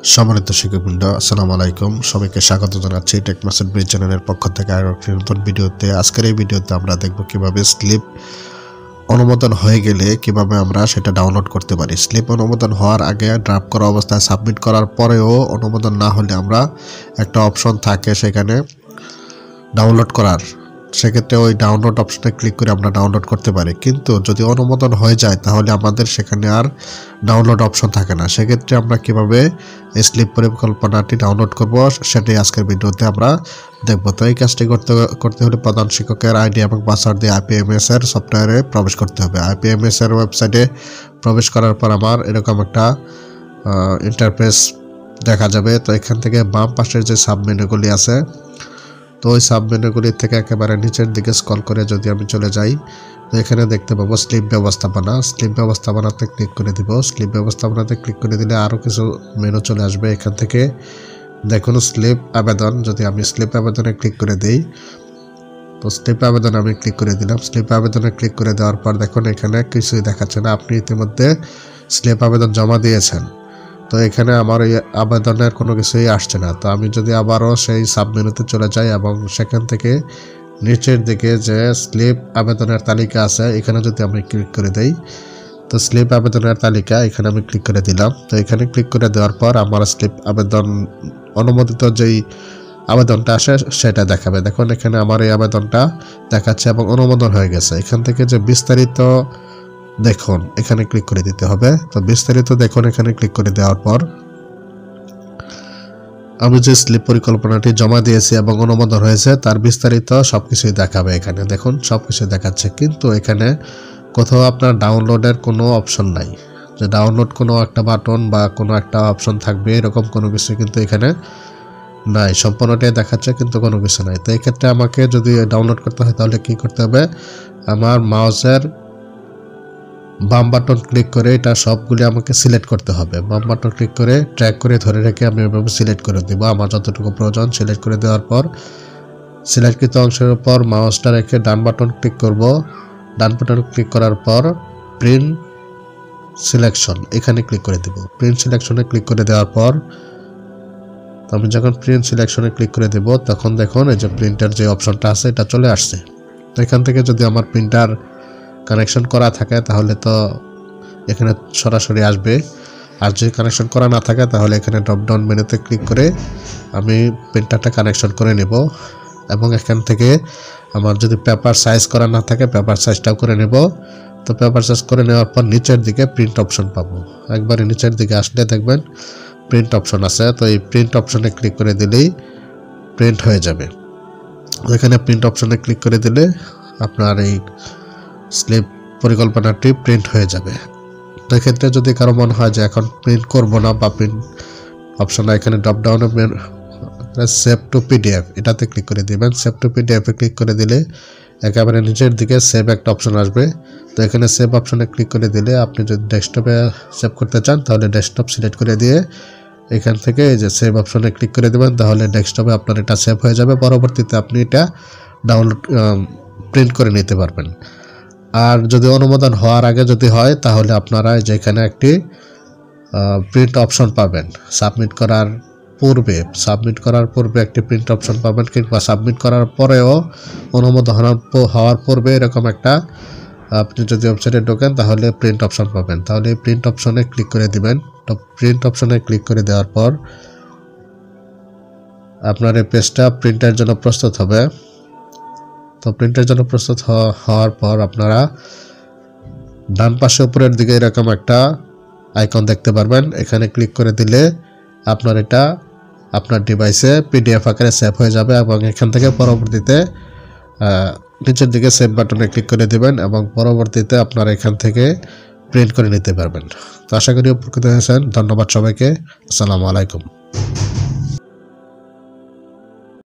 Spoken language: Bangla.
সম্মানিত শিক্ষকবৃন্দ, আসসালামু আলাইকুম। সবাইকে স্বাগত জানাচ্ছি টেক মাস্টার ব্রিজ চ্যানেলের পক্ষ থেকে আরও একটি নতুন ভিডিওতে। আজকের এই ভিডিওতে আমরা দেখব কিভাবে স্লিপ অনুমোদন হয়ে গেলে কিভাবে আমরা সেটা ডাউনলোড করতে পারি। স্লিপ অনুমোদন হওয়ার আগে ড্রাফট করা অবস্থায় সাবমিট করার পরেও অনুমোদন না হলে আমরা একটা অপশন থাকে সেখানে ডাউনলোড করার, সেক্ষেত্রে ওই ডাউনলোড অপশনে ক্লিক করে আমরা ডাউনলোড করতে পারি। কিন্তু যদি অনুমোদন হয়ে যায় তাহলে আমাদের সেখানে আর ডাউনলোড অপশন থাকে না। সেক্ষেত্রে আমরা কিভাবে স্লিপ পরিকল্পনাটি ডাউনলোড করব সেটাই আজকের ভিডিওতে আমরা দেখব। তো এই কাজটি করতে হলে প্রধান শিক্ষকের আইডি এবং পাসওয়ার্ড দিয়ে IPMS এর সফটওয়্যারে প্রবেশ করতে হবে। IPMS এর ওয়েবসাইটে প্রবেশ করার পর আমার এরকম একটা ইন্টারফেস দেখা যাবে। তো এখান থেকে বাম পাশের যে সাব মেনুগুলি আছে, তো ওই সাব মেনুগুলির থেকে একেবারে নিচের দিকে স্ক্রল করে যদি আমি চলে যাই, তো এখানে দেখতে পাবো স্লিপ ব্যবস্থাপনা। স্লিপ ব্যবস্থাপনাতে ক্লিক করে দিব। স্লিপ ব্যবস্থাপনাতে ক্লিক করে দিলে আরও কিছু মেনু চলে আসবে। এখান থেকে দেখুন স্লিপ আবেদন, যদি আমি স্লিপ আবেদনে ক্লিক করে দিই, তো স্লিপ আবেদন আমি ক্লিক করে দিলাম। স্লিপ আবেদনে ক্লিক করে দেওয়ার পর দেখুন এখানে কিছুই দেখাচ্ছে না, আপনি ইতিমধ্যে স্লিপ আবেদন জমা দিয়েছেন। তো এখানে আমার এই আবেদনের কোনো কিছুই আসছে না। তো আমি যদি আবারও সেই সাব মেনুতে চলে যাই এবং সেখান থেকে নিচের দিকে যে স্লিপ আবেদনের তালিকা আছে এখানে যদি আমি ক্লিক করে দেই, তো স্লিপ আবেদনের তালিকা এখানে আমি ক্লিক করে দিলাম। তো এখানে ক্লিক করে দেওয়ার পর আমার স্লিপ আবেদন অনুমোদিত যেই আবেদনটা আসে সেটা দেখাবে। দেখুন এখানে আমার এই আবেদনটা দেখাচ্ছে এবং অনুমোদন হয়ে গেছে। এখান থেকে যে বিস্তারিত দেখুন এখানে ক্লিক করে দিতে হবে। তো বিস্তারিত দেখুন এখানে ক্লিক করে দেওয়ার পর আমি যে স্লিপ পরিকল্পনাটি জমা দিয়েছি এবং অনুমোদন হয়েছে তার বিস্তারিত সবকিছুই দেখাবে। এখানে দেখুন সবকিছু দেখাচ্ছে, কিন্তু এখানে কোথাও আপনার ডাউনলোডের কোনো অপশন নাই, যে ডাউনলোড কোনো একটা বাটন বা কোনো একটা অপশন থাকবে এরকম কোনো কিছু কিন্তু এখানে নাই। সম্পূর্ণটাই দেখাচ্ছে কিন্তু কোনো কিছু নাই। তো এই ক্ষেত্রে আমাকে যদি ডাউনলোড করতে হয় তাহলে কি করতে হবে, আমার মাউসের বাম বাটন ক্লিক করে এটা সবগুলি আমাকে সিলেক্ট করতে হবে। বাম বাটন ক্লিক করে ট্র্যাক করে ধরে রেখে আমি এভাবে সিলেক্ট করে দেবো আমার যতটুকু প্রয়োজন। সিলেক্ট করে দেওয়ার পর সিলেক্টকৃত অংশের উপর মাউসটা রেখে ডান বাটন ক্লিক করব। ডান বাটন ক্লিক করার পর প্রিন্ট সিলেকশন এখানে ক্লিক করে দেব। প্রিন্ট সিলেকশনে ক্লিক করে দেওয়ার পর আমি যখন প্রিন্ট সিলেকশনে ক্লিক করে দেব তখন দেখুন এই যে প্রিন্টার যে অপশনটা আছে এটা চলে আসছে। তো এখান থেকে যদি আমার প্রিন্টার কানেকশন করা থাকে তাহলে তো এখানে সরাসরি আসবে, আর যদি কানেকশন করা না থাকে তাহলে এখানে ড্রপডাউন মেনুতে ক্লিক করে আমি প্রিন্টারটা কানেকশন করে নেব। এবং এখান থেকে আমার যদি পেপার সাইজ করা না থাকে পেপার সাইজটাও করে নেব। তো পেপার সাইজ করে নেওয়ার পর নিচের দিকে প্রিন্ট অপশন পাবো। একবারে নিচের দিকে আসলে দেখবেন প্রিন্ট অপশন আছে। তো এই প্রিন্ট অপশনে ক্লিক করে দিলেই প্রিন্ট হয়ে যাবে। এখানে প্রিন্ট অপশনে ক্লিক করে দিলে আপনার এই স্লিপ পরিকল্পনাটি প্রিন্ট হয়ে যাবে। তো এক্ষেত্রে যদি কারো মনে হয় যে এখন প্রিন্ট করব না বা প্রিন্ট অপশনে এখানে ড্রপডাউনে সেভ টু PDF এটাতে ক্লিক করে দিবেন। সেভ টু PDF এ ক্লিক করে দিলে একেবারে নিচের দিকে সেভ একটা অপশন আসবে। তো এখানে সেভ অপশনে ক্লিক করে দিলে আপনি যদি ডেস্কটপে সেভ করতে চান তাহলে ডেস্কটপ সিলেক্ট করে দিয়ে এখান থেকে এই যে সেভ অপশনে ক্লিক করে দেবেন, তাহলে ডেস্কটপে আপনার এটা সেভ হয়ে যাবে। পরবর্তীতে আপনি এটা ডাউনলোড প্রিন্ট করে নিতে পারবেন। আর যদি অনুমোদন হওয়ার আগে যদি হয় তাহলে আপনারা যেখানে একটি প্রিন্ট অপশন পাবেন, সাবমিট করার পূর্বে একটি প্রিন্ট অপশন পাবেন, কিংবা সাবমিট করার পরেও অনুমোদন হওয়ার পূর্বে এরকম একটা আপনি যদি ওয়েবসাইটে ঢোকেন তাহলে প্রিন্ট অপশন পাবেন। তাহলে এই প্রিন্ট অপশনে ক্লিক করে দিবেন। তো প্রিন্ট অপশনে ক্লিক করে দেওয়ার পর আপনার এই পেজটা প্রিন্টের জন্য প্রস্তুত হবে। তো প্রিন্টের জন্য প্রস্তুত হওয়ার পর আপনারা ডান পাশে উপরের দিকে এরকম একটা আইকন দেখতে পারবেন। এখানে ক্লিক করে দিলে আপনার এটা আপনার ডিভাইসে PDF আকারে সেভ হয়ে যাবে এবং এখান থেকে পরবর্তীতে নিচের দিকে সেভ বাটনে ক্লিক করে দিবেন এবং পরবর্তীতে আপনারা এখান থেকে প্রিন্ট করে নিতে পারবেন। তো আশা করি উপকৃত হয়েছেন। ধন্যবাদ সবাইকে। আসসালামু আলাইকুম।